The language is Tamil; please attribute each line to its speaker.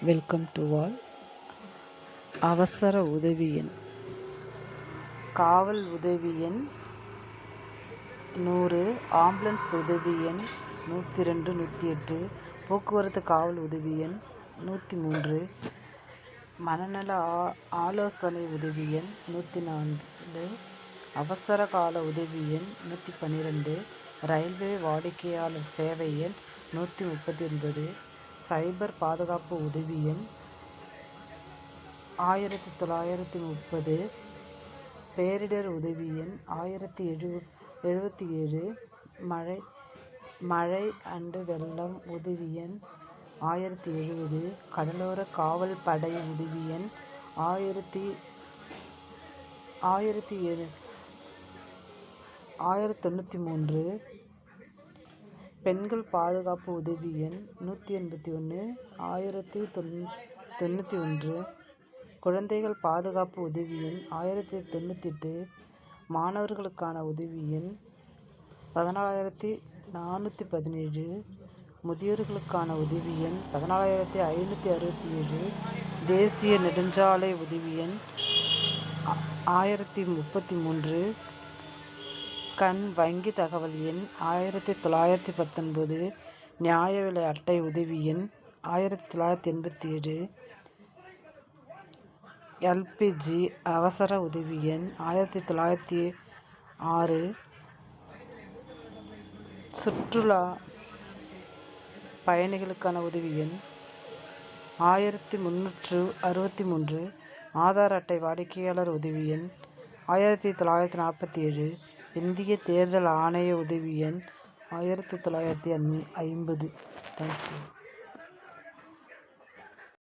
Speaker 1: Welcome to all. அவசர உதவி எண் காவல் உதவி எண் 100, ஆம்புலன்ஸ் உதவி எண் 102, 108, போக்குவரத்து காவல் உதவி எண் 103, மனநல ஆலோசனை உதவி எண் 104, அவசர கால உதவி எண் 112, ரயில்வே வாடிக்கையாளர் சேவை எண் 139, சைபர் பாதுகாப்பு உதவி எண் 1930, பேரிடர் உதவி எண் 1077, மழை அண்டு வெள்ளம் உதவி எண் 1070, கடலோர காவல் படை உதவி எண் 1093, பெண்கள் பாதுகாப்பு உதவி எண் 181, 1091, குழந்தைகள் பாதுகாப்பு உதவி எண் 1098, மாணவர்களுக்கான உதவி எண் 14417, முதியோர்களுக்கான உதவி எண் 14567, தேசிய நெடுஞ்சாலை உதவி எண் 1033, கண் வங்கி தகவல் எண் 1919, நியாய விலை அட்டை உதவி எண் 1987, எல்பிஜி அவசர உதவி எண் 1906, சுற்றுலா பயணிகளுக்கான உதவி எண் 1363, ஆதார் அட்டை வாடிக்கையாளர் உதவி எண் 1947, இந்திய தேர்தல் ஆணைய உதவி எண் 1950. தேங்க்யூ.